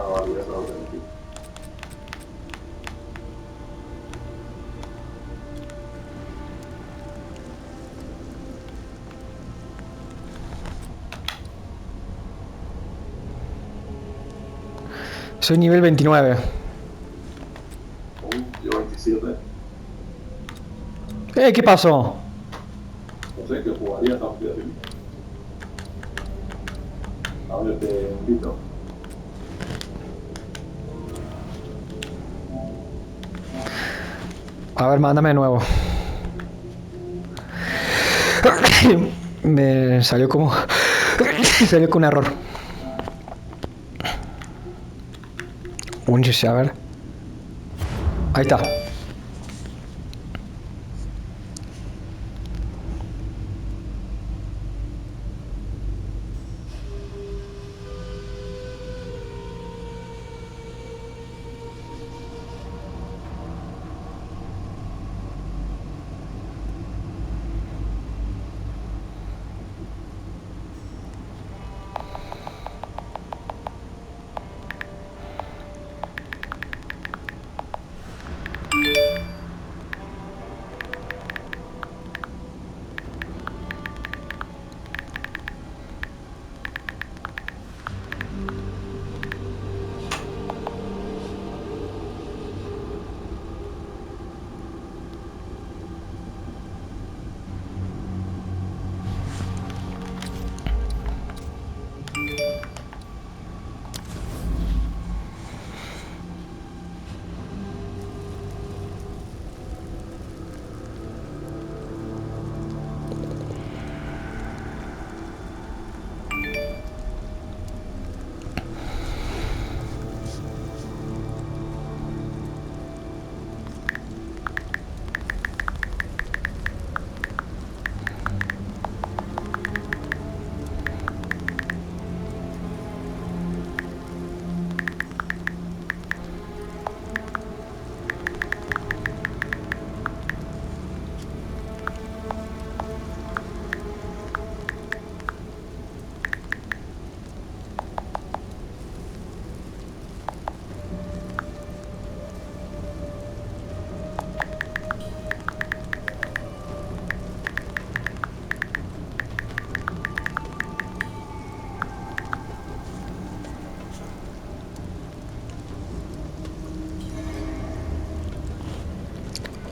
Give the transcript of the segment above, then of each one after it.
vale, ya lo tengo aquí. Soy nivel 29. Yo 27. ¿Qué pasó? No sé qué jugaría tan fácil. A ver, te invito. A ver, mándame de nuevo. Me salió como... salió con un error. Únese, a ver. Ahí está.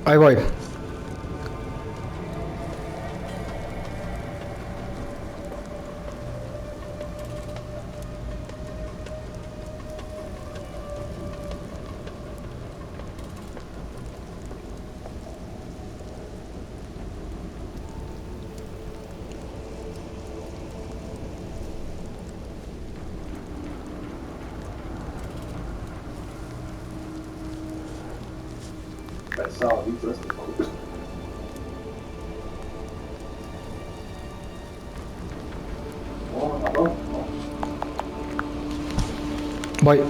Ahí voy. Pesado, dicho esto. No, cabrón, no. Voy.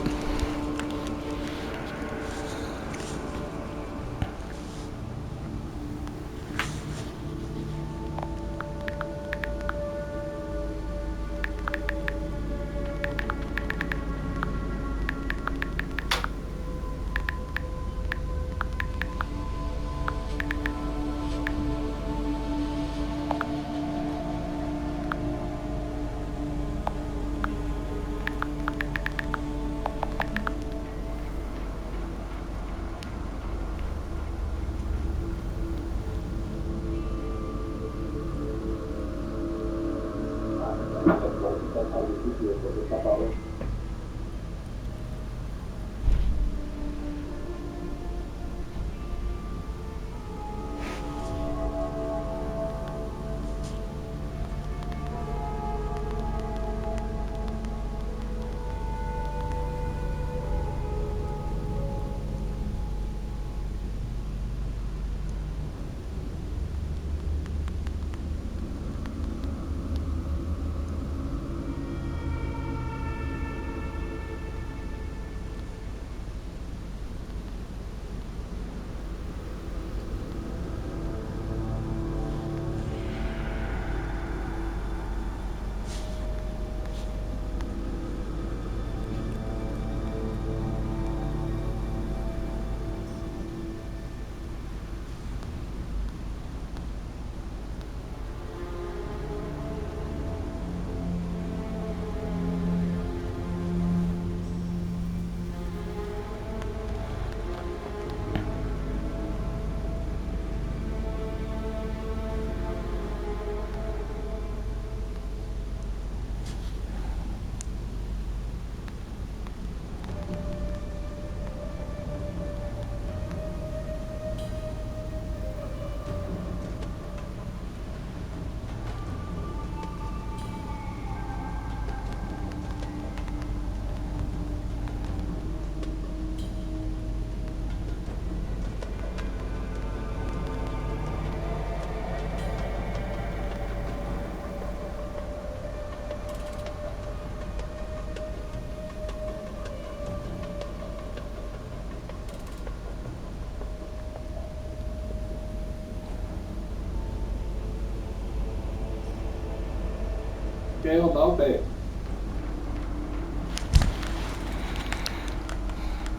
¿Qué onda, hombre?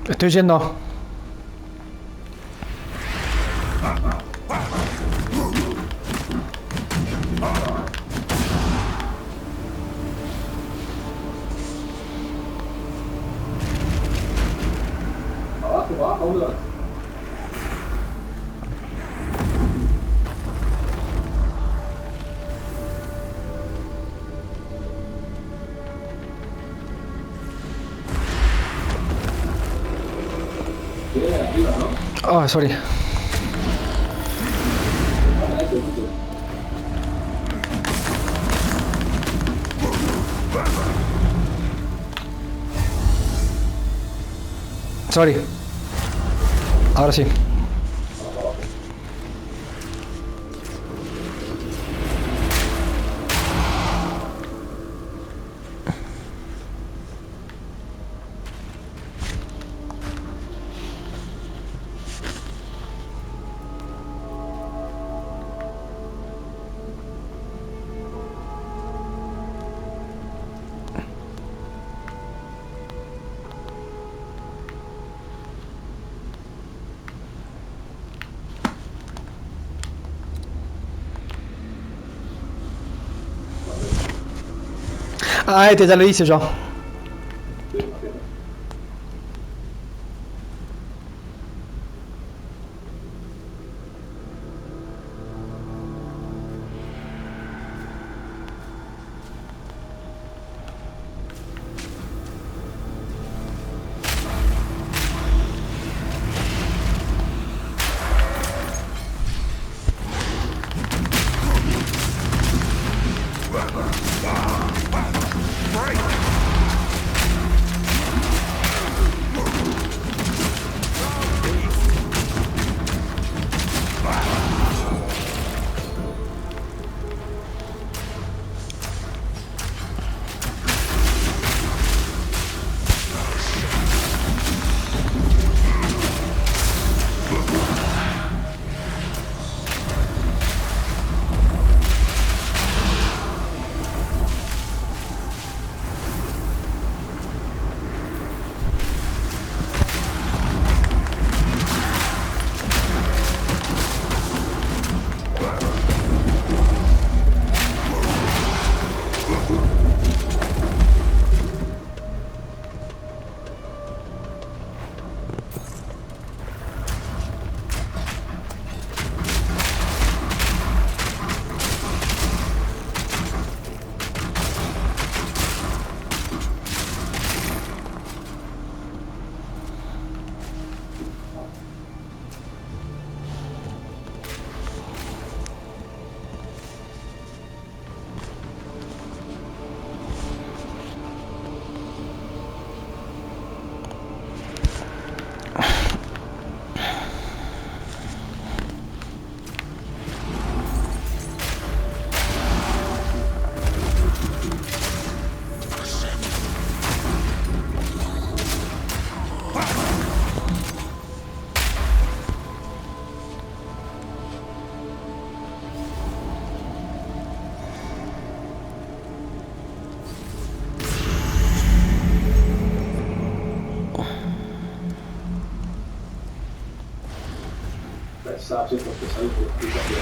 Estoy yendo. Abajo, abajo, uno. Bien, arriba, ¿no? Oh, sorry. Ah, eso, eso. Sorry. Ahora sí. Ah, este ya lo hice yo. Sí, imagino. Versace porque sale por explicación.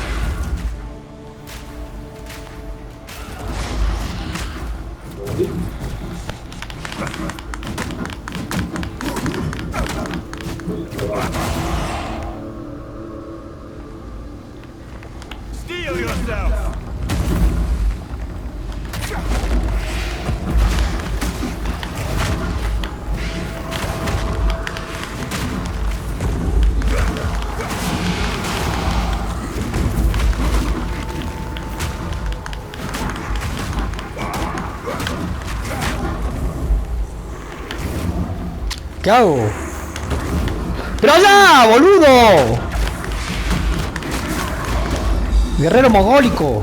Steel yourself! ¿Qué hago? ¡Pero allá, boludo! Guerrero mogólico.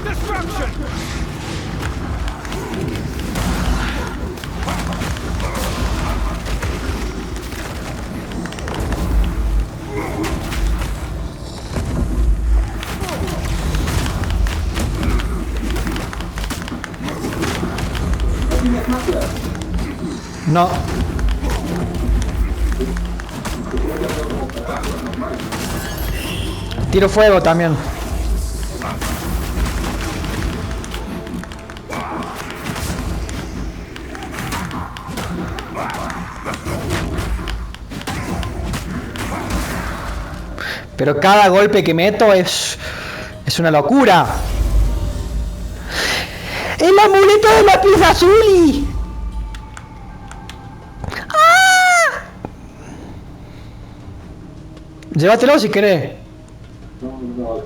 Destruction! No. Tiro fuego también. Pero cada golpe que meto es una locura. ¡El amuleto de la pieza azul! ¡Ah! Llévatelo si querés. No, no, vale.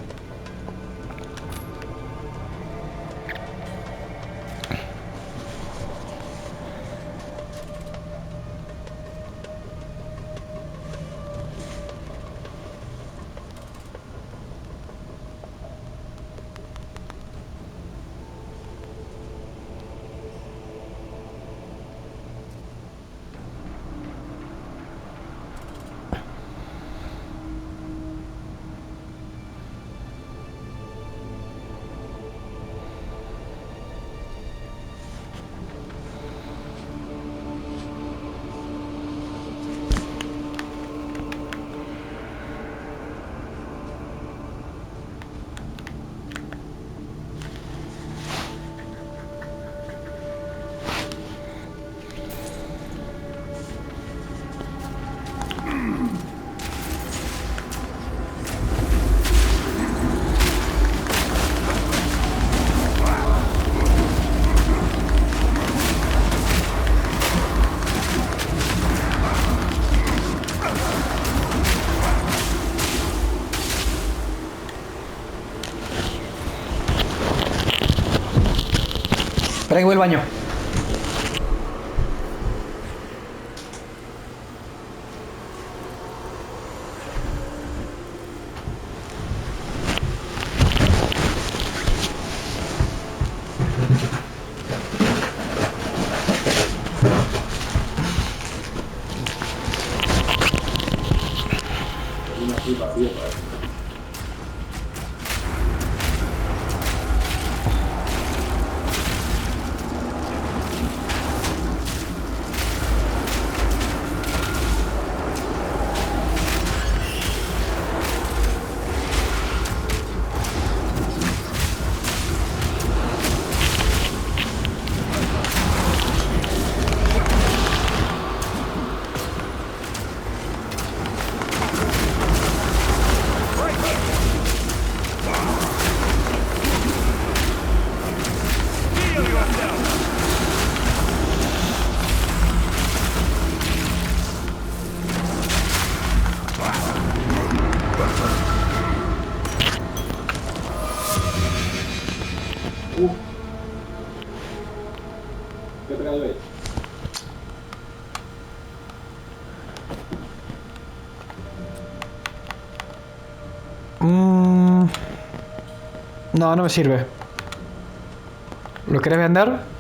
Espera que voy al baño. Una flipa así, ¿sabes? Heal yourself. ¿Qué te cayó ahí? No, no me sirve. ¿Lo querés vender?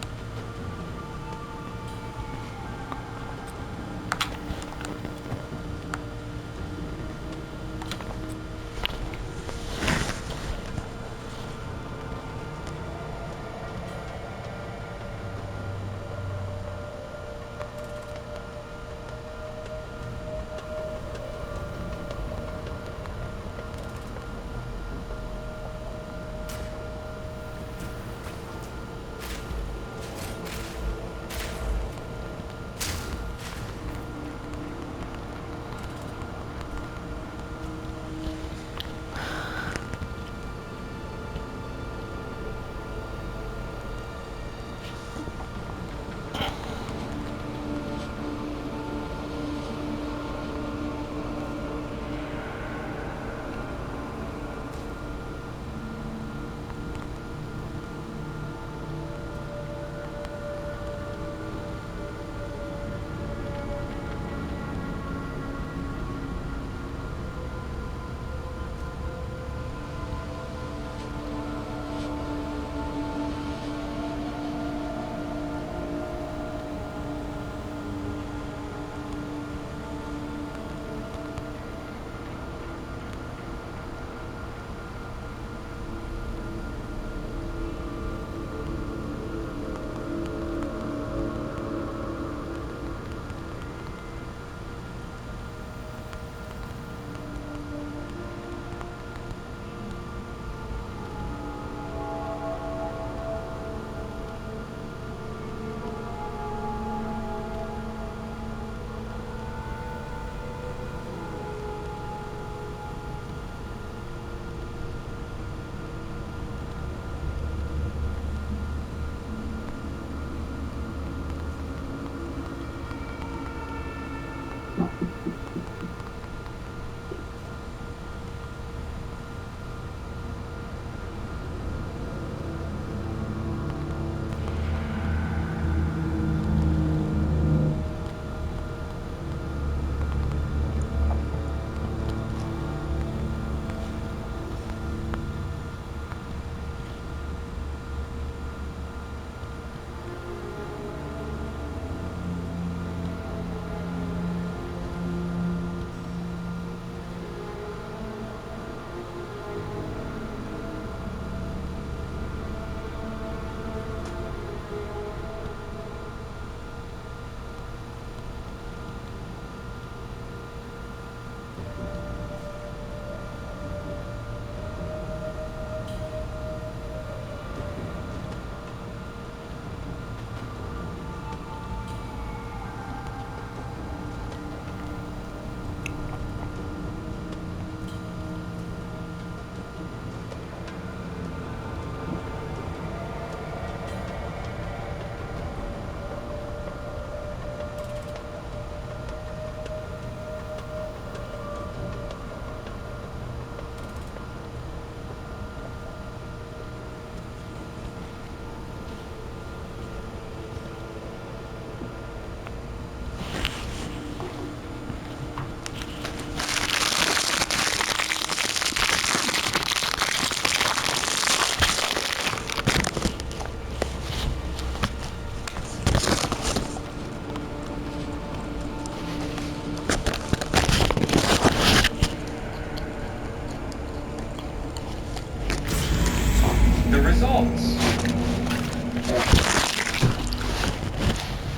the results.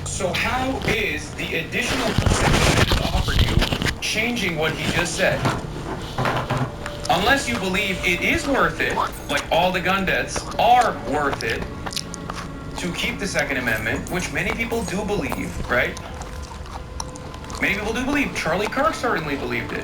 So how is the additional that is offered you changing what he just said? Unless you believe it is worth it, like all the gun deaths are worth it, to keep the Second Amendment, which many people do believe, right? Many people do believe. Charlie Kirk certainly believed it.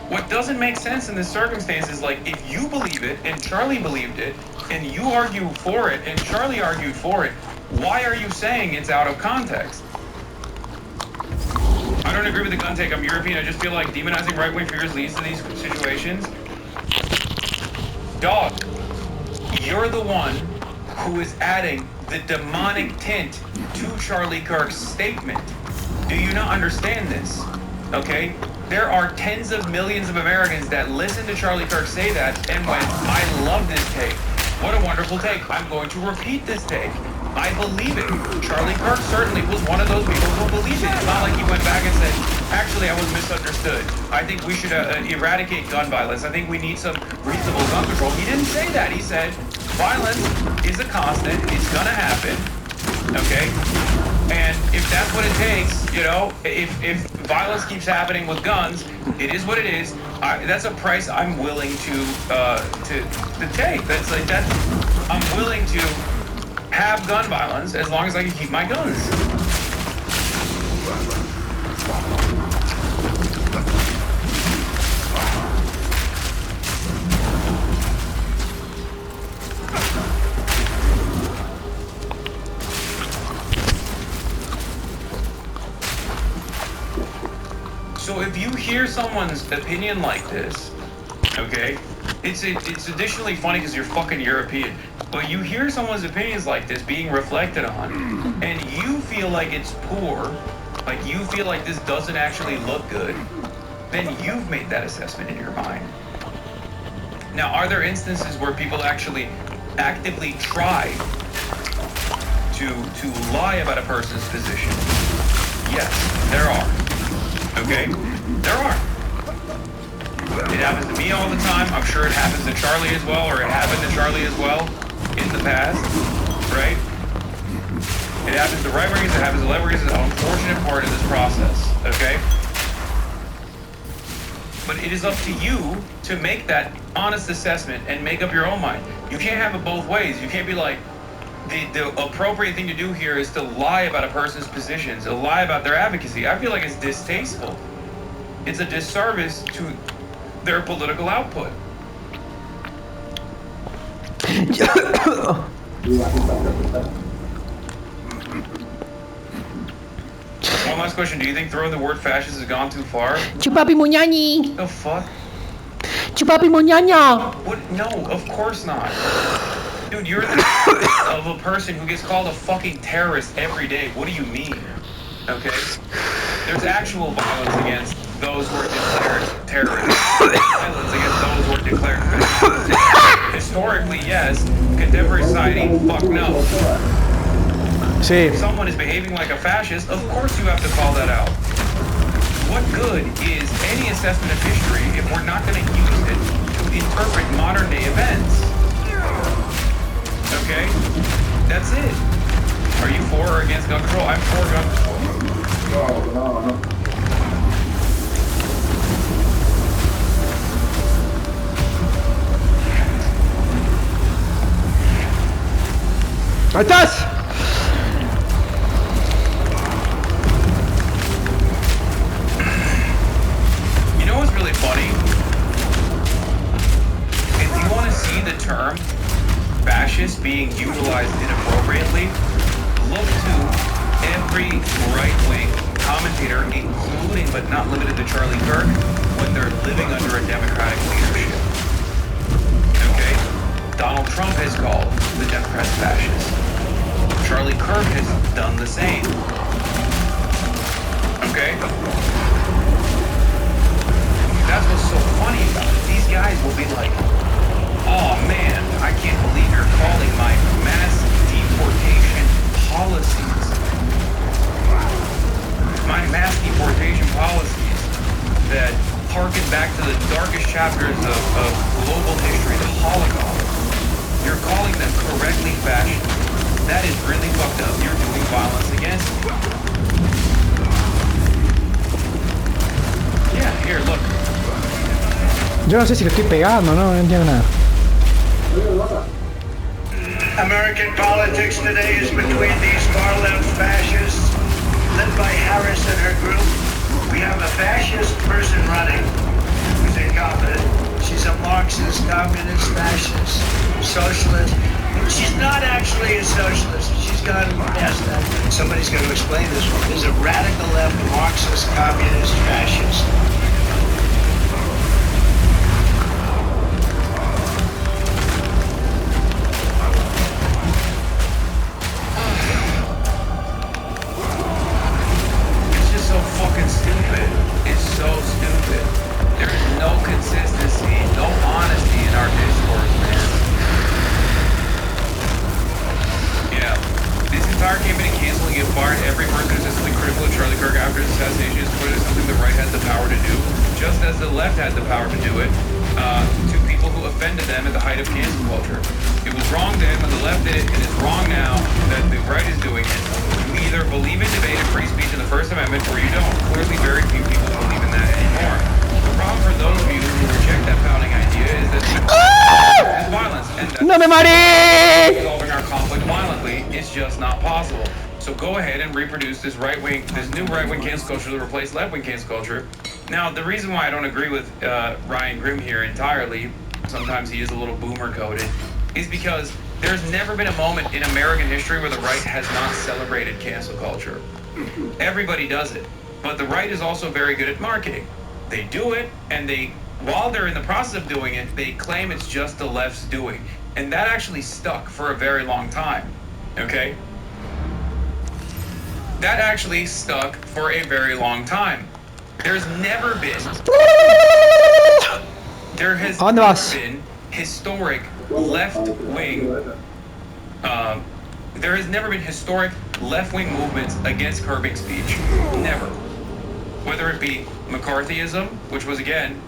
What doesn't make sense in this circumstance is, like, if you believe it and Charlie believed it and you argue for it and Charlie argued for it, why are you saying it's out of context? I don't agree with the gun take. I'm European. I just feel like demonizing right-wing figures leads to these situations. Dog, you're the one who is adding the demonic tint to Charlie Kirk's statement. Do you not understand this? Okay? There are tens of millions of Americans that listen to Charlie Kirk say that and went, I love this take. What a wonderful take. I'm going to repeat this take. I believe it. Charlie Kirk certainly was one of those people who believed it. It's not like he went back and said, actually, I was misunderstood. I think we should eradicate gun violence. I think we need some reasonable gun control. He didn't say that. He said, violence is a constant. It's going to happen. Okay? And if that's what it takes, you know, if violence keeps happening with guns, it is what it is. That's a price I'm willing to take. That's like that. I'm willing to have gun violence as long as I can keep my guns. So if you hear someone's opinion like this, okay, it's additionally funny because you're fucking European. But you hear someone's opinions like this being reflected on, and you feel like it's poor, like you feel like this doesn't actually look good, then you've made that assessment in your mind. Now, are there instances where people actually actively try to lie about a person's position? Yes, there are. Okay? There are. It happens to me all the time. I'm sure it happens to Charlie as well, or it happened to Charlie as well in the past, right? It happens to right-wingers, it happens to left-wingers. It's an unfortunate part of this process, okay? But it is up to you to make that honest assessment and make up your own mind. You can't have it both ways. You can't be like, the appropriate thing to do here is to lie about a person's positions, to lie about their advocacy. I feel like it's distasteful. It's a disservice to their political output. One last question. Do you think throwing the word fascist has gone too far? Chupapi Muñani! The fuck? Chupapi Muñaña! What? No, of course not. Dude, you're the of a person who gets called a fucking terrorist every day. What do you mean? Okay? There's actual violence against those who are declared terrorists. Violence against those who are declared fascists. Historically, yes. Contemporary society, fuck no. Sí. If someone is behaving like a fascist, of course you have to call that out. What good is any assessment of history if we're not going to use it to interpret modern day events? Okay? That's it. Are you for or against gun control? I'm for gun control. No. ¡Ahí estás! You know what's really funny? If you want to see the term fascist being utilized inappropriately, look to every right-wing commentator, including but not limited to Charlie Kirk, when they're living under a Democratic leadership. Okay? Donald Trump has called the Democrats fascist. Charlie Kirk has done the same. Okay? That's what's so funny about it. These guys will be like, oh man, I can't believe you're calling my mass deportation policies. My mass deportation policies that harken back to the darkest chapters of global history, the Holocaust. that is really fucked up. You're doing violence against me. Yeah, here, look. Yo no sé si le estoy pegando, no entiendo nada. American politics today is between these far-left fascists, led by Harris and her group. We have a fascist person running who's incompetent. She's a Marxist, communist, fascist, socialist. She's not actually a socialist. She's gone past that. Somebody's going to explain this one. There's a radical left Marxist, communist, fascist. It's just so fucking stupid. It's so stupid. There is no consistency, no honesty in our discourse, man. Yeah. This entire campaign of canceling and fired every person who's essentially critical of Charlie Kirk after his assassination is clearly something the right has the power to do, just as the left had the power to do it, to people who offended them at the height of cancel culture. It was wrong then when the left did it, and it's wrong now that the right is doing it. You either believe in debate and free speech in the First Amendment, or you don't. Clearly very few people believe in that anymore. The problem for those of you who reject that founding idea is that it's violence, and that ¡No me maté! resolving our conflict violently is just not possible. So go ahead and reproduce this new right-wing cancel culture to replace left-wing cancel culture. Now, the reason why I don't agree with Ryan Grimm here entirely, sometimes he is a little boomer-coded, is because there's never been a moment in American history where the right has not celebrated cancel culture. Everybody does it, but the right is also very good at marketing. They do it, and while they're in the process of doing it, they claim it's just the left's doing. And that actually stuck for a very long time, okay? That actually stuck for a very long time. There has never been historic left-wing movements against curbing speech. Never. Whether it be McCarthyism, which was again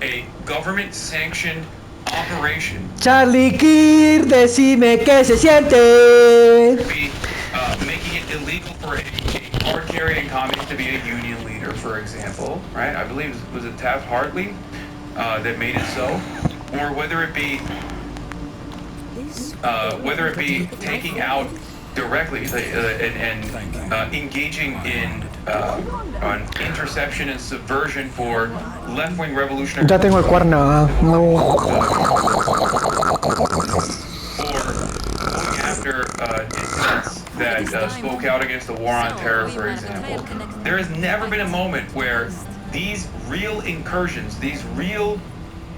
a government-sanctioned operation. Charlie Kirk, decime qué se siente. Be making it illegal for a card-carrying communist to be a union leader, for example, right? I believe was it Taft-Hartley that made it so, or whether it be taking out directly and engaging in on interception and subversion for left-wing revolutionary. Ya tengo el cuerno. No. Or going after dissidents that spoke out against the war on terror, for example. There has never been a moment where these real incursions, these real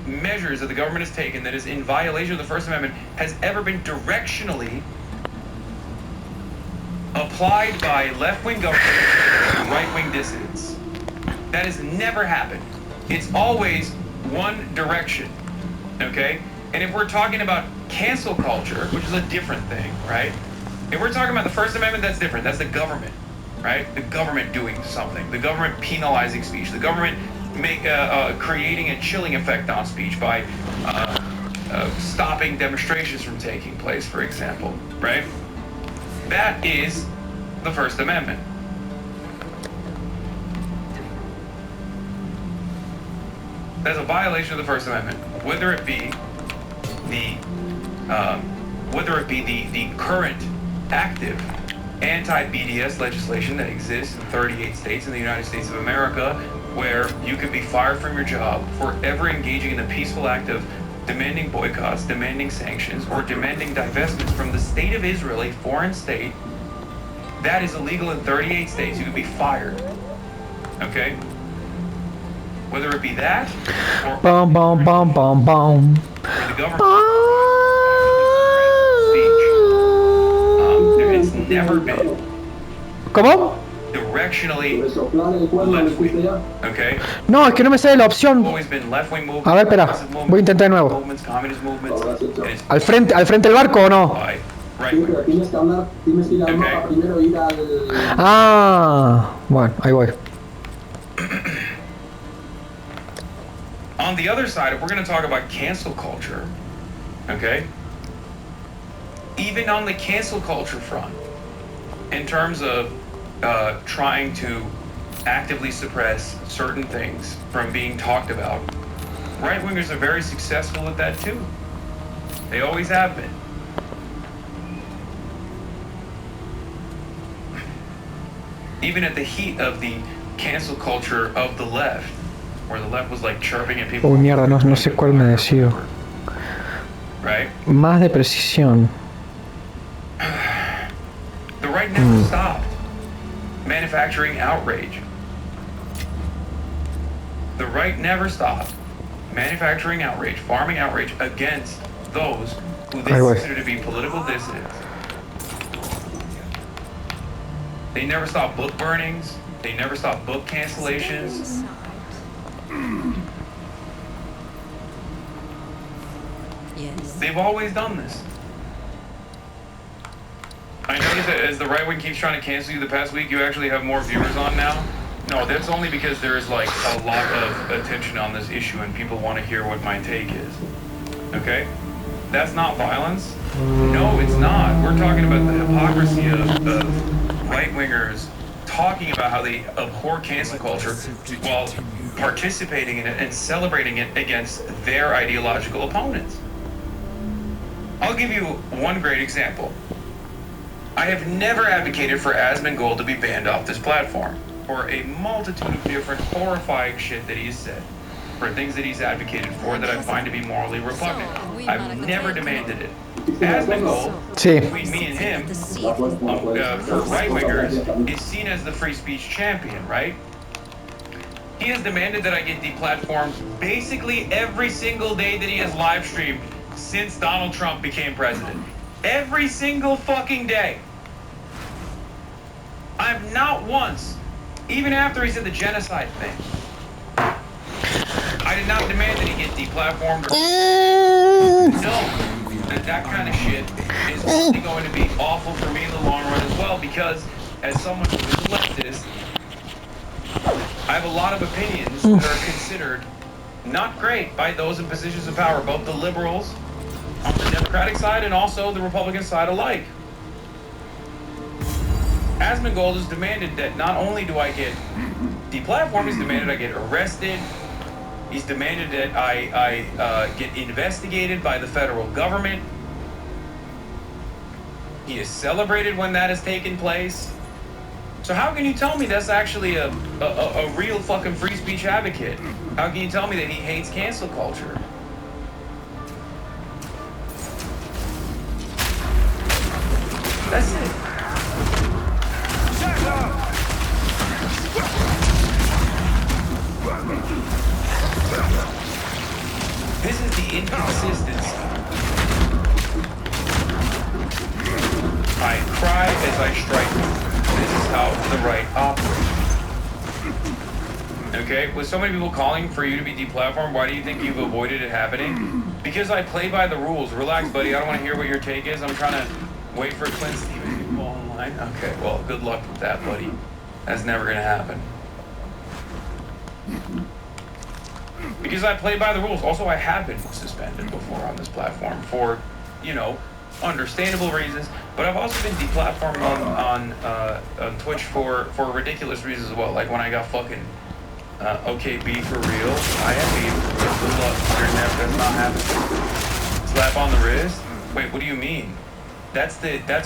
measures that the government has taken that is in violation of the First Amendment has ever been directionally applied by left-wing government to right-wing dissidents. That has never happened. It's always one direction, okay? And if we're talking about cancel culture, which is a different thing, right? If we're talking about the First Amendment, that's different. That's the government, right? The government doing something. The government penalizing speech. The government creating a chilling effect on speech by stopping demonstrations from taking place, for example, right? That is the First Amendment. That's a violation of the First Amendment, whether it be the current active anti-BDS legislation that exists in 38 states in the United States of America, where you can be fired from your job for ever engaging in the peaceful act of demanding boycotts, demanding sanctions, or demanding divestments from the state of Israel, a foreign state. That is illegal in 38 states. You can be fired. Okay? Whether it be that, or Bum bum bum bum bum. where the government speech, it's never been ¿Cómo? directionally left-wing. Okay? No, es que no me sale la opción. Always been left-wing movements. A ver, espera. progressive movements, Voy a intentar de nuevo. movements, communist movements, and it's ¿Al frente del barco o no? by Sí, right-wing. pero tienes que hablar, tienes que ir al Ok. mapa primero, ir al... Ah, bueno, ahí voy. On the other side, if we're going to talk about cancel culture, okay, even on the cancel culture front, in terms of trying to actively suppress certain things from being talked about, right-wingers are very successful at that too. They always have been. Even at the heat of the cancel culture of the left, where the left was like chirping at people. Uy, mierda, no sé cuál me decido. Right? Más de precisión. The right never stopped manufacturing outrage. The right never stopped manufacturing outrage, farming outrage against those who they consider to be political dissidents. They never stopped book burnings. They never stopped book cancellations. Yes. They've always done this. I notice that as the right wing keeps trying to cancel you the past week, you actually have more viewers on now. No, that's only because there is like a lot of attention on this issue and people want to hear what my take is. Okay? That's not violence. No, it's not. We're talking about the hypocrisy of right-wingers talking about how they abhor cancel culture while participating in it and celebrating it against their ideological opponents. I'll give you one great example. I have never advocated for Asmongold to be banned off this platform for a multitude of different horrifying shit that he's said, for things that he's advocated for that I find to be morally repugnant. I've never demanded it. Asmongold, Sí. between me and him, for right-wingers, is seen as the free speech champion, right? He has demanded that I get deplatformed basically every single day that he has live streamed since Donald Trump became president. Every single fucking day. I've not once, even after he said the genocide thing, I did not demand that he get deplatformed. No. That kind of shit is only going to be awful for me in the long run as well, because as someone who is a leftist, I have a lot of opinions that are considered not great by those in positions of power, both the liberals on the Democratic side and also the Republican side alike. Asmongold has demanded that not only do I get deplatformed, he's demanded I get arrested. He's demanded that I get investigated by the federal government. He is celebrated when that has taken place. So how can you tell me that's actually a real fucking free speech advocate? How can you tell me that he hates cancel culture? That's it. Shut up! This is the inconsistency. I cry as I strike. This is how the right operates. Okay, with so many people calling for you to be deplatformed, why do you think you've avoided it happening? Because I play by the rules. Relax, buddy. I don't want to hear what your take is. I'm trying to wait for Clint Stevens to call online. Okay, well, good luck with that, buddy. That's never going to happen. Because I play by the rules. Also, I have been suspended before on this platform for, you know, understandable reasons. But I've also been deplatformed on Twitch for ridiculous reasons as well. Like when I got fucking okay, be for real. I am being for real. Good luck. That's not happening. Slap on the wrist? Wait, what do you mean? That's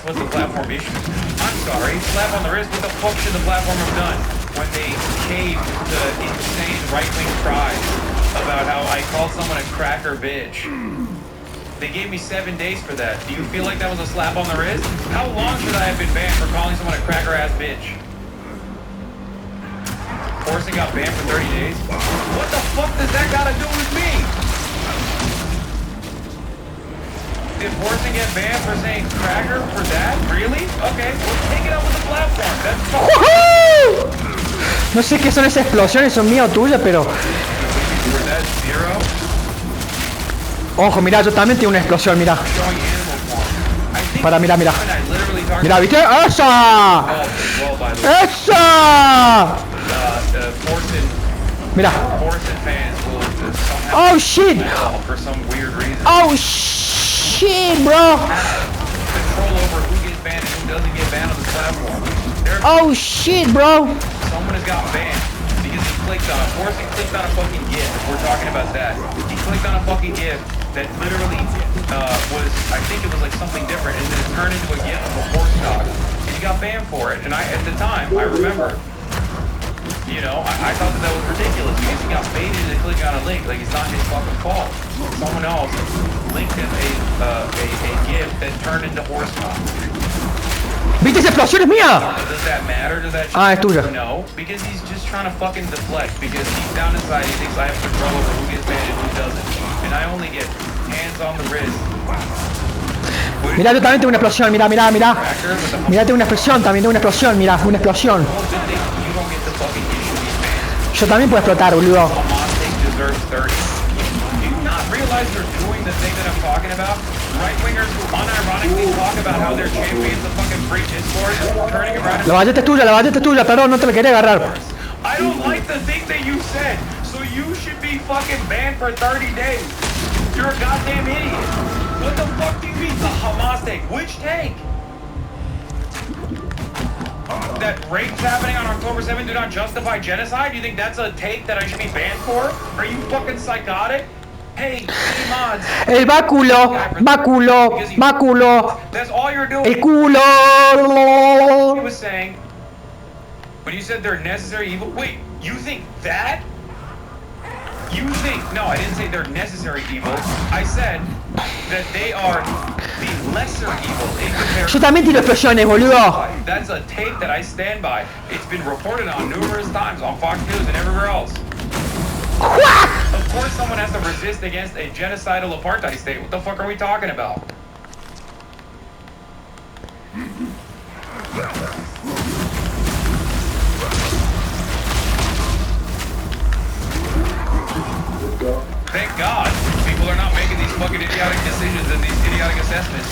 what the platform issue is. I'm sorry. Slap on the wrist. What the fuck should the platform have done when they caved to insane right-wing cries about how I called someone a cracker bitch? They gave me 7 days for that. Do you feel like that was a slap on the wrist? How long should I have been banned for calling someone a cracker-ass bitch? Forcing got banned for 30 days? What the fuck does that gotta do with me? Did Forcing get banned for saying cracker for that? Really? Okay, well take it up with the platform. That's No sé qué son esas explosiones, son mías o tuyas, pero... For that zero? Ojo, mira, yo también tengo una explosión, mira. Showing animal form. I think Para, mira, mira. I literally talked Mira, ¿viste? ¡Esa! well, by the way. ¡Esa! Mira. Forsen fans will somehow Oh shit! for some weird reason. Oh shit, bro! The banned and who doesn't get banned on this platform. Oh shit, bro. Someone has got banned because he clicked on it. Forrest clicked on a fucking GIF. We're talking about that. He clicked on a fucking GIF that literally was, I think it was like something different, and then it turned into a GIF of a horse dog. And he got banned for it. And at the time, I remember, I thought that was ridiculous because he got baited into clicking on a link. Like, it's not his fucking fault. Someone else linked him a GIF that turned into horse dog. ¿Viste esa explosión? Es mía. Does that matter? Does that Ah, es tuya. No, because he's just trying to fucking deflect. Because deep down inside he thinks I have control over who gets banned and who doesn't. And I only get hands on the wrist. Mirá, yo también tengo una explosión, mirá. Mirá, tengo una explosión, también tengo una explosión, mirá, una explosión. Yo también puedo explotar, boludo. La ballesta es tuya, perdón, no te la quería agarrar. I don't like the thing that you said, so you should be fucking banned for 30 days. You're a goddamn idiot. What the fuck do you mean, the Hamas take? Which take? That rapes happening on October 7th do not justify genocide? You think that's a take that I should be banned for? Are you fucking psychotic? Hey mods. El báculo. That's all you're doing. El culo. He was saying, when you said they're necessary evil, wait, you think that? No, I didn't say they're necessary evil. I said that they are the lesser evil in comparison. Yo también tiro explosiones, boludo. That's a take that I stand by. It's been reported on numerous times on Fox News and everywhere else. Of course someone has to resist against a genocidal apartheid state. What the fuck are we talking about? Thank God people are not making these fucking idiotic decisions and these idiotic assessments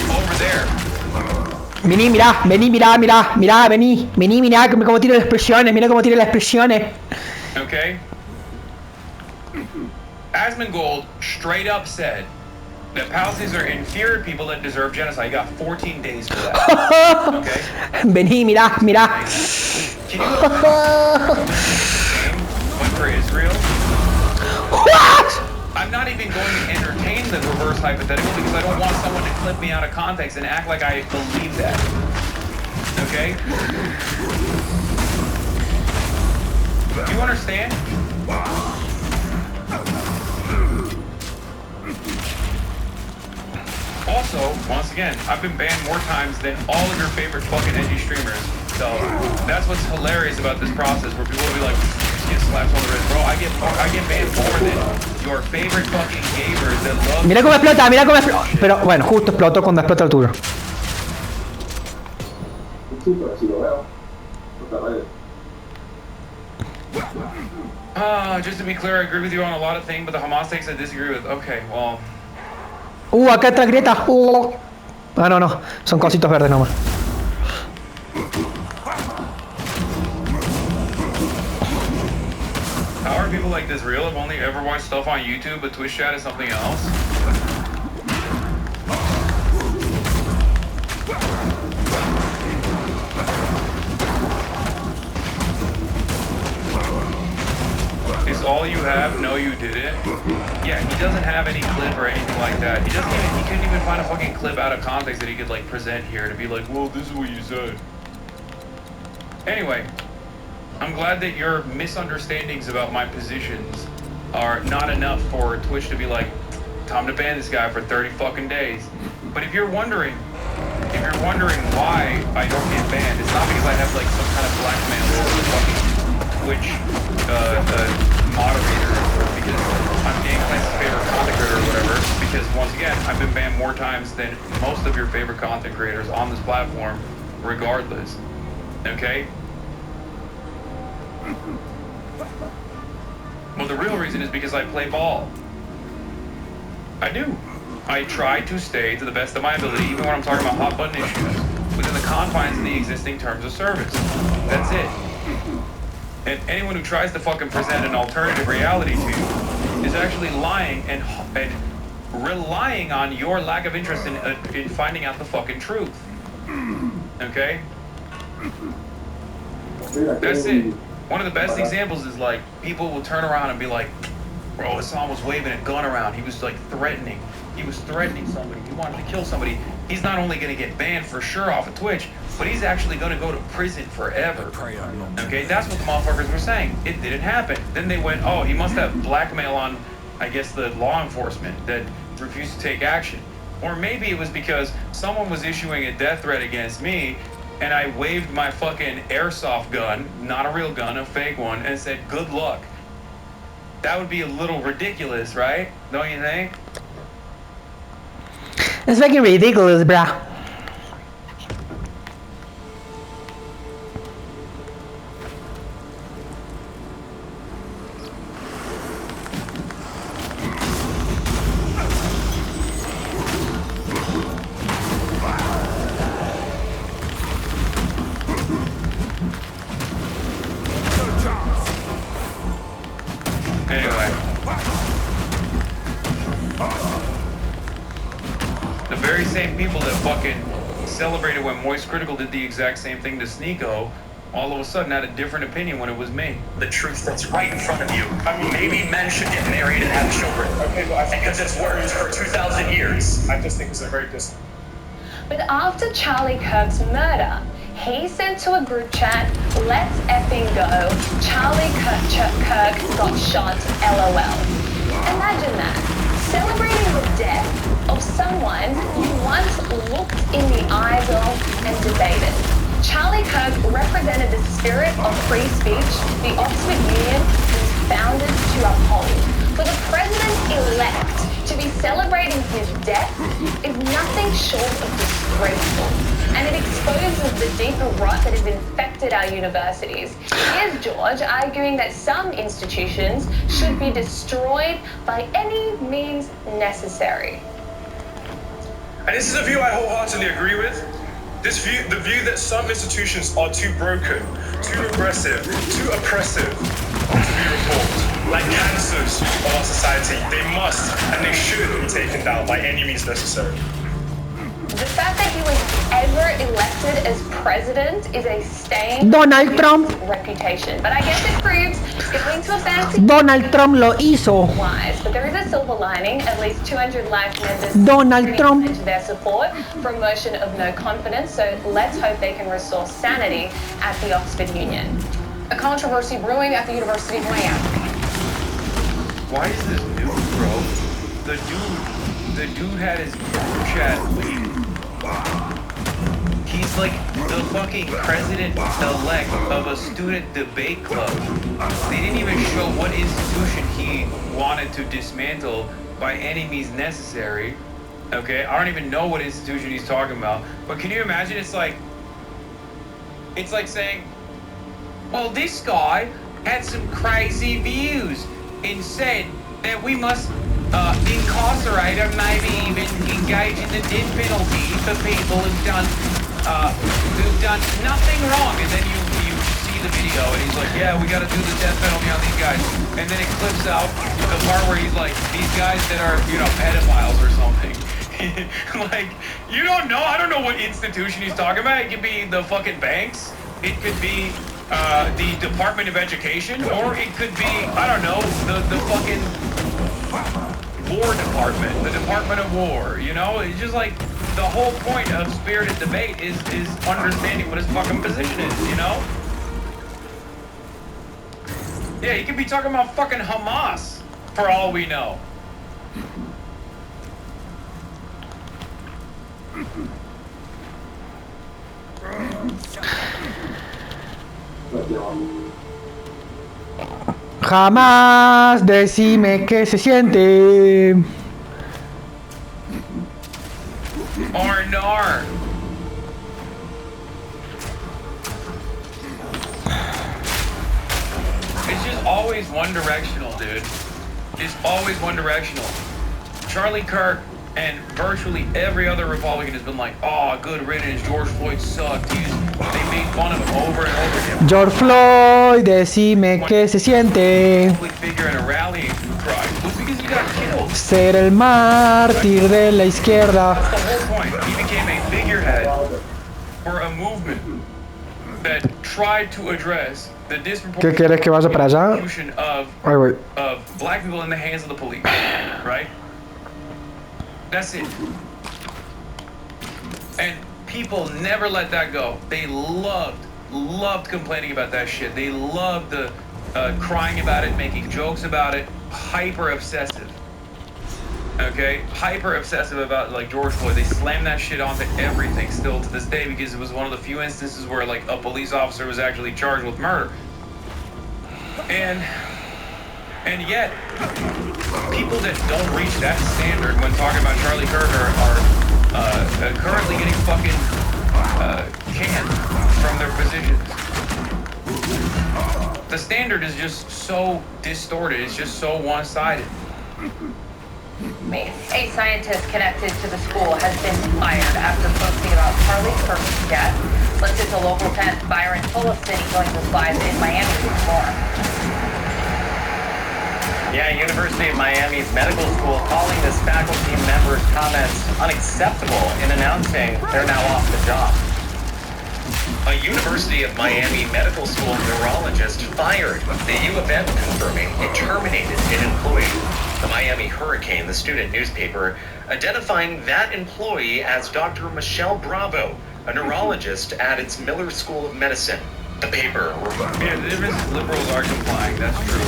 over there. Vení, mirá, cómo tiro las expresiones, Okay? Asmongold straight up said that Palestinians are inferior people that deserve genocide. You got 14 days for that. Okay? Vení, mirá. Can you went for Israel? What? I'm not even going to entertain the reverse hypothetical because I don't want someone to clip me out of context and act like I believe that. Okay? Do you understand? Also, once again, I've been banned more times than all of your favorite fucking edgy streamers. So that's what's hilarious about this process, where people will be like, get slaps on the wrist, bro. I get banned more than your favorite fucking gamers that love. Mirá cómo explota. Pero bueno, justo explotó cuando explota el tuyo. Súper, si lo veo. Otra vez. Just to be clear, I agree with you on a lot of things, but the Hamas takes I disagree with. Okay, well. Acá está grieta. Ah, no. Son cositos verdes nomás. How are people like this real? I've only ever watched stuff on YouTube, but Twitch chat is something else. Is all you have? No, you didn't. Yeah, he doesn't have any clip or anything like that. He couldn't even find a fucking clip out of context that he could like present here to be like, well, this is what you said. Anyway, I'm glad that your misunderstandings about my positions are not enough for Twitch to be like, time to ban this guy for 30 fucking days. But if you're wondering why I don't get banned, it's not because I have like some kind of blackmail or the fucking Twitch moderator, or because I'm Game Clancy's favorite content creator or whatever. Because once again, I've been banned more times than most of your favorite content creators on this platform, regardless. Okay? Well, the real reason is because I play ball. I do. I try to stay to the best of my ability, even when I'm talking about hot button issues, within the confines of the existing terms of service. That's it. And anyone who tries to fucking present an alternative reality to you is actually lying and relying on your lack of interest in finding out the fucking truth. Okay? That's it. One of the best examples is like, people will turn around and be like, bro, Hassan was waving a gun around. He was like threatening. He was threatening somebody. He wanted to kill somebody. He's not only going to get banned for sure off of Twitch, but he's actually going to go to prison forever. Okay, that's what the motherfuckers were saying. It didn't happen. Then they went, oh, he must have blackmail on, I guess, the law enforcement that refused to take action. Or maybe it was because someone was issuing a death threat against me, and I waved my fucking airsoft gun, not a real gun, a fake one, and said, good luck. That would be a little ridiculous, right? Don't you think? It's fucking ridiculous, bruh. Anyway. The very same people that fucking celebrated when Moist Critical did the exact same thing to Sneeko, all of a sudden had a different opinion when it was me. The truth that's right in front of you. I mean, maybe men should get married and have children. Okay, well, because it's worked for 2,000 years. I just think it's a very distant. But after Charlie Kirk's murder, he sent to a group chat, let's effing go, Charlie Kirk got shot, LOL. Imagine that. Celebrating the death of someone you once looked in the eyes of and debated. Charlie Kirk represented the spirit of free speech the Oxford Union was founded to uphold. For the president-elect to be celebrating his death is nothing short of disgraceful, and it exposes the deeper rot that has infected our universities. Here's George arguing that some institutions should be destroyed by any means necessary. And this is a view I wholeheartedly agree with. This view, the view that some institutions are too broken, too regressive, too oppressive to be reformed. Like cancers of our society, they must and they should be taken down by any means necessary. The fact that he was ever elected as president is a stain Donald on Trump. his reputation. But I guess it proves going to a fancy Donald Trump lo hizo. wise. But there is a silver lining. At least 200 Life members Donald Trump. pledged their support for a motion of no confidence. So let's hope they can restore sanity at the Oxford Union. A controversy brewing at the University of Miami. Why is this dude, bro? The dude had his group chat lead. He's like the fucking president-elect of a student debate club. They didn't even show what institution he wanted to dismantle by any means necessary. Okay, I don't even know what institution he's talking about. But can you imagine? It's like saying, well, this guy had some crazy views and said that we must incarcerate or maybe even engage in the death penalty for people who've done nothing wrong. And then you see the video and he's like, yeah, we got to do the death penalty on these guys. And then it clips out the part where he's like, these guys that are, pedophiles or something. Like, you don't know. I don't know what institution he's talking about. It could be the fucking banks. It could be the Department of Education, or it could be, I don't know, the fucking War Department, the Department of War, It's just like, the whole point of spirited debate is understanding what his fucking position is, Yeah, he could be talking about fucking Hamas, for all we know. Jamás decime qué se siente. Or nar. It's just always one directional, dude. It's always one directional. Charlie Kirk and virtually every other Republican has been like, oh, good riddance, George Floyd sucked. They made fun of him over and over again. George Floyd, decime qué se siente. Figure in a rallying cry. Well, because he got killed. Ser el mártir de la izquierda. That's the whole point. He became a figurehead were a movement that tried to address the ¿Qué quieres que vaya para allá? disproportion of Ahí voy. black people in the hands of the police, right? That's it. And people never let that go. They loved complaining about that shit. They loved the crying about it, making jokes about it, hyper obsessive. Okay, hyper obsessive about like George Floyd. They slam that shit onto everything still to this day because it was one of the few instances where like a police officer was actually charged with murder. And yet, people that don't reach that standard when talking about Charlie Kirk are currently getting fucking canned from their positions. The standard is just so distorted. It's just so one-sided. A scientist connected to the school has been fired after posting about Charlie Kirk's death. Listen to local 10 Byron Fullerton joins us live in Miami with more. Yeah, University of Miami's medical school calling this faculty member's comments unacceptable in announcing they're now off the job. A University of Miami medical school neurologist fired. The U of M confirming it terminated an employee. The Miami Hurricane, the student newspaper, identifying that employee as Dr. Michelle Bravo, a neurologist at its Miller School of Medicine. The paper. Yeah, the difference is liberals are complying. That's true.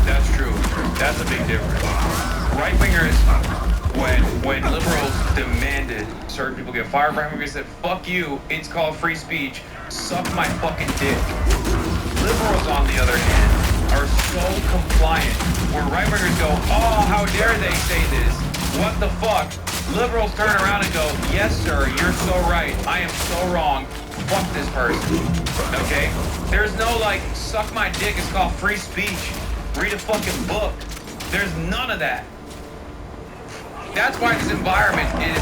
That's true. That's a big difference. Right-wingers, when liberals demanded certain people get fired, right-wingers said, fuck you, it's called free speech, suck my fucking dick. Liberals, on the other hand, are so compliant, where right-wingers go, oh, how dare they say this? What the fuck? Liberals turn around and go, yes, sir, you're so right. I am so wrong. Fuck this person. Okay? There's no, like, suck my dick, it's called free speech. Read a fucking book. There's none of that. That's why this environment is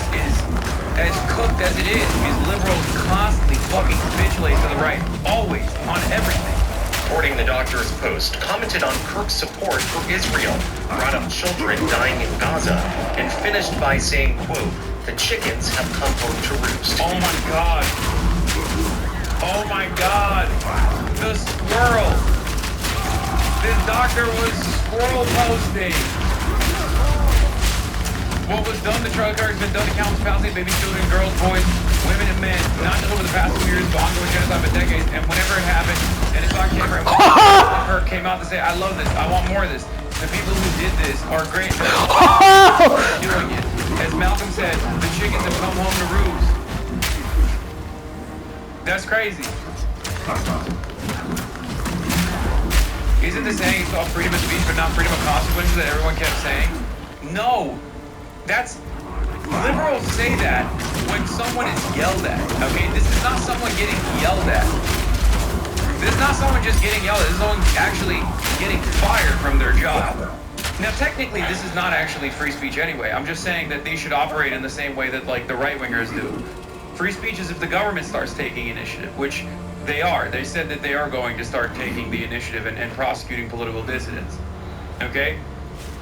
as cooked as it is, because liberals constantly fucking capitulate to the right. Always. On everything. Reporting the Doctor's Post commented on Kirk's support for Israel, brought up children dying in Gaza, and finished by saying, quote, the chickens have come home to roost. Oh my God. Oh my God. The squirrel. This doctor was squirrel posting. What was done to Charlie Kirk has been done to countless Palestinian baby children, girls, boys, women, and men, not just over the past 2 years, but ongoing genocide for decades. And whenever it happened, and it's not camera, Kirk came out to say, I love this, I want more of this. The people who did this are great for doing it. As Malcolm said, the chickens have come home to roost. That's crazy. Isn't the saying it's called freedom of speech but not freedom of consequences that everyone kept saying? No. That's, liberals say that when someone is yelled at, okay? This is not someone getting yelled at. This is not someone just getting yelled at. This is someone actually getting fired from their job. Now, technically, this is not actually free speech anyway. I'm just saying that they should operate in the same way that, like, the right-wingers do. Free speech is if the government starts taking initiative, which they are. They said that they are going to start taking the initiative and prosecuting political dissidents, okay?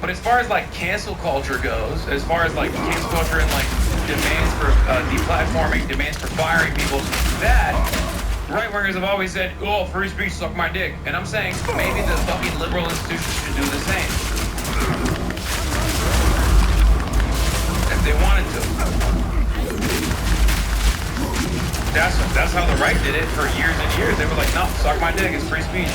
But as far as like cancel culture goes, as far as like cancel culture and like demands for deplatforming, demands for firing people, that right-wingers have always said, oh, free speech, suck my dick. And I'm saying maybe the fucking liberal institutions should do the same. If they wanted to. That's how the right did it for years and years. They were like, no, suck my dick, it's free speech.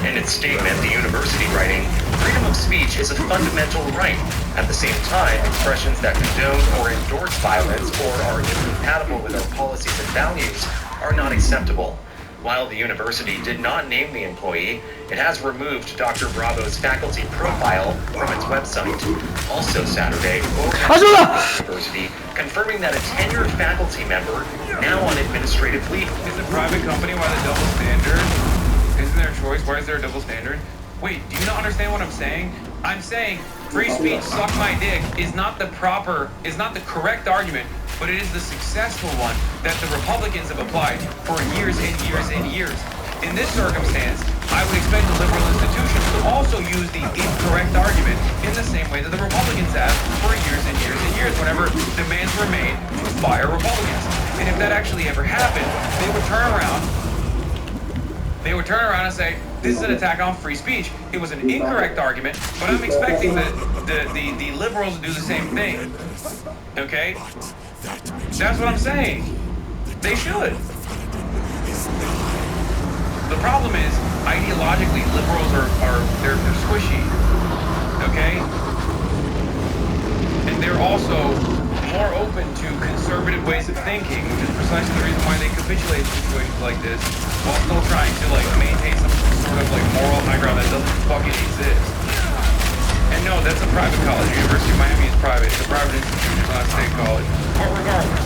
In its statement, the university writing, freedom of speech is a fundamental right. At the same time, expressions that condone or endorse violence or are incompatible with our policies and values are not acceptable. While the university did not name the employee, it has removed Dr. Bravo's faculty profile from its website. Also Saturday, University confirming that a tenured faculty member, now on administrative leave. Is a private company, why the double standard? Isn't there a choice? Why is there a double standard? Wait, do you not understand what I'm saying? I'm saying free speech, suck my dick, is not the correct argument, but it is the successful one that the Republicans have applied for years and years and years. In this circumstance, I would expect the liberal institutions to also use the incorrect argument in the same way that the Republicans have for years and years and years whenever demands were made to fire Republicans. And if that actually ever happened, they would turn around and say, this is an attack on free speech. It was an incorrect argument, but I'm expecting the liberals to do the same thing. Okay? That's what I'm saying. They should. The problem is, ideologically, liberals they're squishy. Okay? And they're also more open to conservative ways of thinking, which is precisely the reason why they capitulate in situations like this, while still trying to maintain some sort of moral high ground that doesn't fucking exist. And no, that's a private college. University of Miami is private. It's a private institution, it's not a state college. But regardless.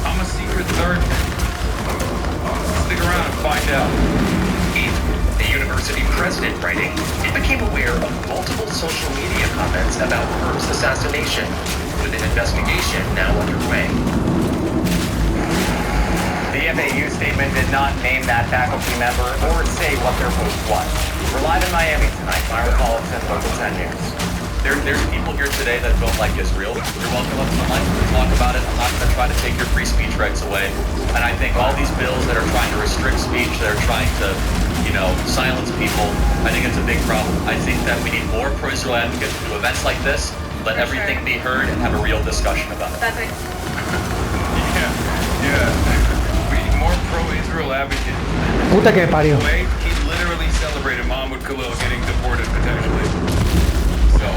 I'm a secret third. Stick around and find out. The university president writing, it became aware of multiple social media comments about Kirk's assassination, with an investigation now underway. The FAU statement did not name that faculty member or say what their post was. We're live in Miami tonight. Myra Collison, Local 10 News. There's people here today that don't like Israel. You're welcome up to the mic to talk about it. I'm not going to try to take your free speech rights away. And I think all these bills that are trying to restrict speech, that are trying to, silence people, I think it's a big problem. I think that we need more pro-Israel advocates to do events like this, let everything be heard, and have a real discussion about it. Yeah. We need more pro-Israel advocates. Puta que me parió. He literally celebrated Mahmoud Khalil getting deported potentially. So,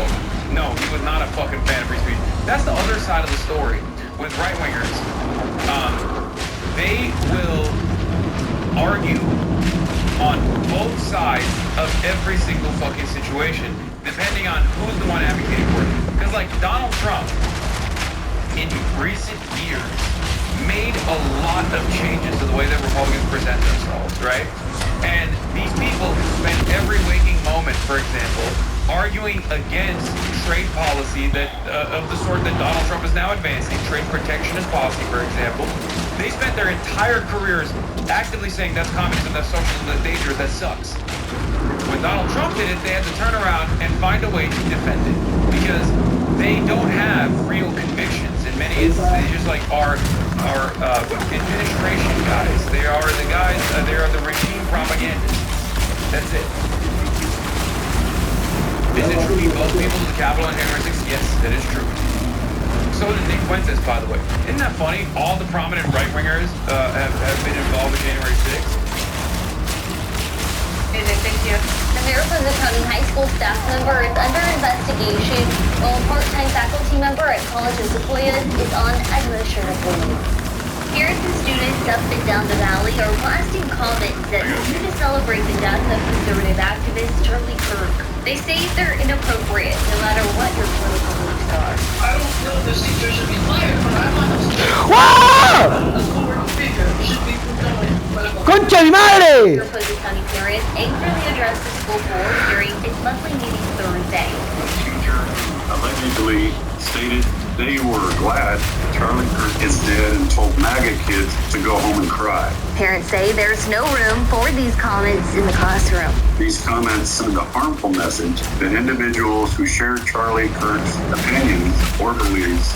no, he was not a fucking fan of free speech. That's the other side of the story with right-wingers. They will argue on both sides of every single fucking situation, depending on who's the one advocating for it. Because, Donald Trump, in recent years, made a lot of changes to the way that Republicans present themselves, right? And these people who spend every waking moment, for example, arguing against trade policy that of the sort that Donald Trump is now advancing, trade protectionist policy, for example, they spent their entire careers actively saying that's communism, that's socialism, that's dangerous, that sucks. When Donald Trump did it, they had to turn around and find a way to defend it because they don't have real convictions in many instances. They just are administration guys. They are the guys. They are the regime propagandists. That's it. Is it true he both people to the Capitol on January 6th? Yes, that is true. So did Nick Fuentes, by the way. Isn't that funny? All the prominent right-wingers have been involved with January 6th. Thank you. The Mariposa County High School staff member is under investigation, while a part-time faculty member at College of Sequoia is on administrative leave. Here's the students up and down the valley are blasting comments that seem to celebrate the death of conservative activist Charlie Kirk. They say they're inappropriate no matter what your political beliefs are. I don't feel this teacher should be fired, but I'm not a forward figure should be ¡Concha mi madre! Mariposa County parents angrily addressed the school board during its monthly meeting Thursday. The teacher allegedly stated they were glad Charlie Kirk is dead and told MAGA kids to go home and cry. Parents say there's no room for these comments in the classroom. These comments send a harmful message that individuals who share Charlie Kirk's opinions or beliefs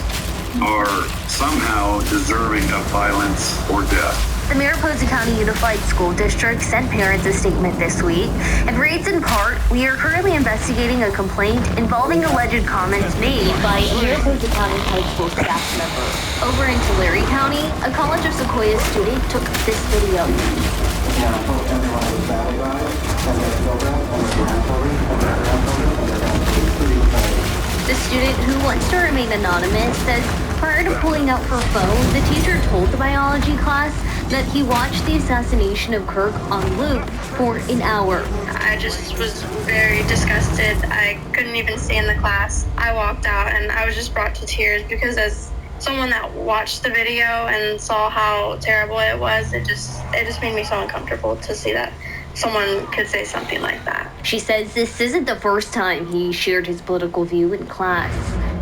are somehow deserving of violence or death. The Mariposa County Unified School District sent parents a statement this week. It reads in part, "We are currently investigating a complaint involving alleged comments made by a Mariposa County High School staff member." Over in Tulare County, a College of Sequoia student took this video. The student, who wants to remain anonymous, says prior to pulling out her phone, the teacher told the biology class that he watched the assassination of Kirk on loop for an hour. I just was very disgusted. I couldn't even stay in the class. I walked out and I was just brought to tears because as someone that watched the video and saw how terrible it was, it just made me so uncomfortable to see that someone could say something like that. She says this isn't the first time he shared his political view in class.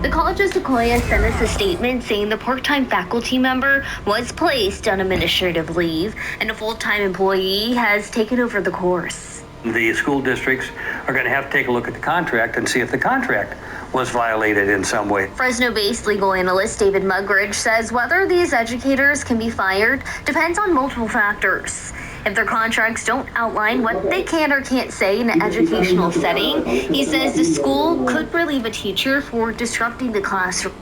The College of Sequoia sent us a statement saying the part-time faculty member was placed on administrative leave and a full-time employee has taken over the course. The school districts are going to have to take a look at the contract and see if the contract was violated in some way. Fresno-based legal analyst David Mugridge says whether these educators can be fired depends on multiple factors. If their contracts don't outline what they can or can't say in an educational setting, he says the school could relieve a teacher for disrupting the classroom.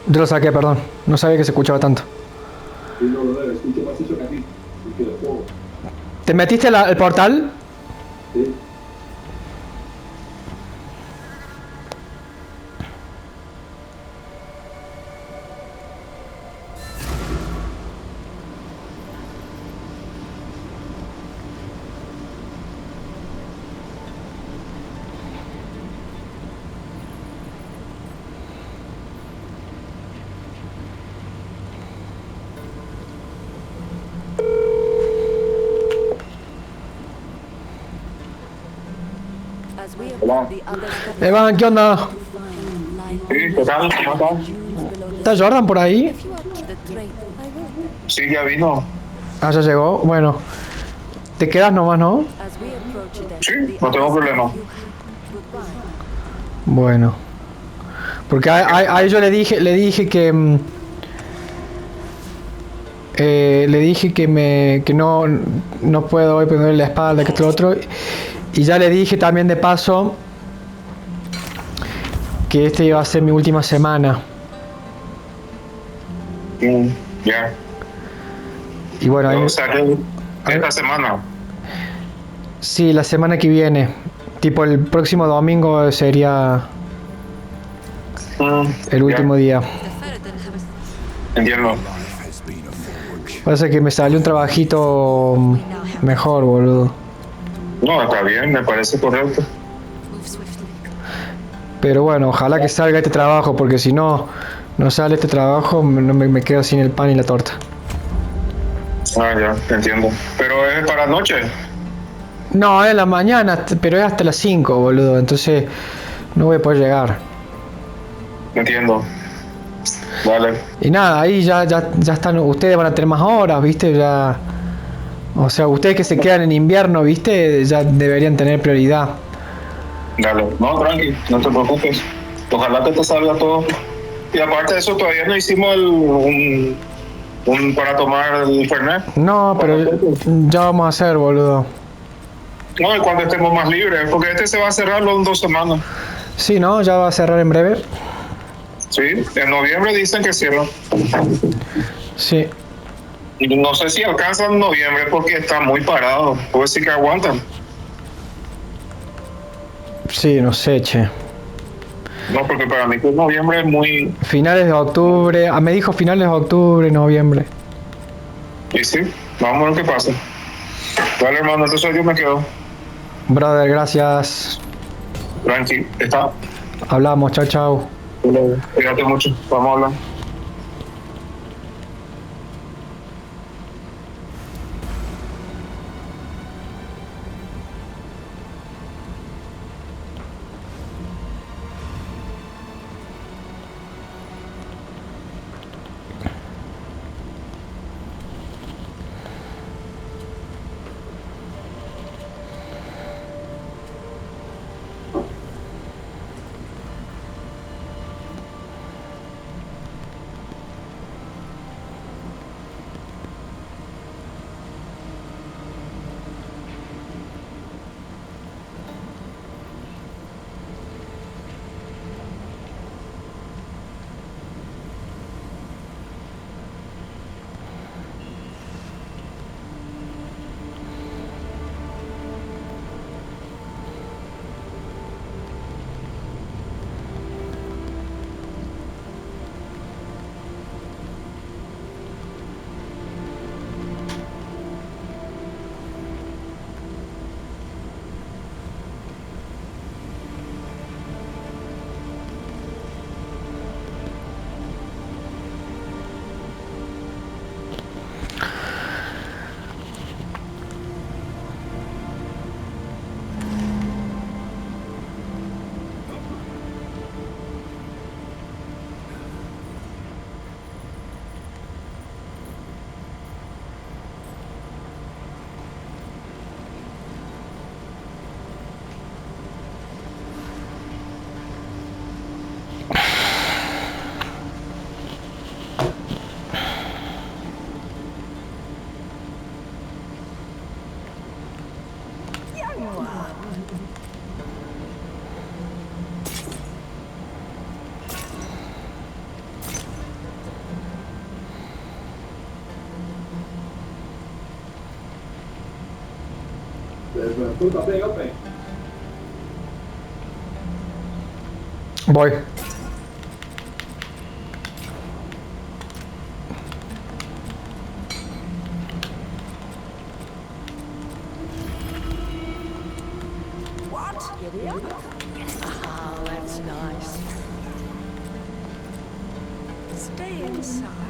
Yo lo saqué, perdón. No sabía que se escuchaba tanto. ¿Te metiste el portal? Sí. Hola. Evan, ¿qué onda? Sí, ¿qué tal? ¿Cómo estás? ¿Está Jordan por ahí? Sí, ya vino. Ah, ya llegó. Bueno. Te quedas nomás, ¿no? Sí, no tengo problema. Bueno. Porque a yo le dije que le dije que no puedo hoy ponerle la espalda, que esto lo otro. Y ya le dije también de paso que este iba a ser mi última semana. Ya. Y bueno, O sea, que esta semana. Sí, la semana que viene. Tipo el próximo domingo sería el último día. Entiendo. Pasa que me salió un trabajito mejor, boludo. No, está bien, me parece correcto. Pero bueno, ojalá que salga este trabajo, porque si no sale este trabajo, me quedo sin el pan y la torta. Ah, ya, entiendo. Pero es para noche. No, es en la mañana, pero es hasta las 5, boludo. Entonces no voy a poder llegar. Entiendo. Vale. Y nada, ahí ya están, ustedes van a tener más horas, ¿viste? Ya. O sea, ustedes que se quedan en invierno, ¿viste? Ya deberían tener prioridad. Dale. No, tranqui, no te preocupes. Ojalá que te salga todo. Y aparte de eso, todavía no hicimos un para tomar el Fernet. No, pero ya vamos a hacer, boludo. No, y cuando estemos más libres, porque este se va a cerrar en 2 semanas. Sí, ¿no? Ya va a cerrar en breve. Sí, en noviembre dicen que cierra. Sí. Y no sé si alcanzan en noviembre porque está muy parado. Puede decir que aguantan. Sí, no sé, che. No, porque para mí que noviembre es muy... Finales de octubre. Ah, me dijo finales de octubre, noviembre. Y sí, vamos a ver qué pasa. Vale, hermano, entonces yo me quedo. Brother, gracias. Tranqui, está. Hablamos, chao, chao. Cuídate mucho, vamos a hablar. Put the thing open. Voy. What? Giddy up. Ah, that's nice. Stay inside.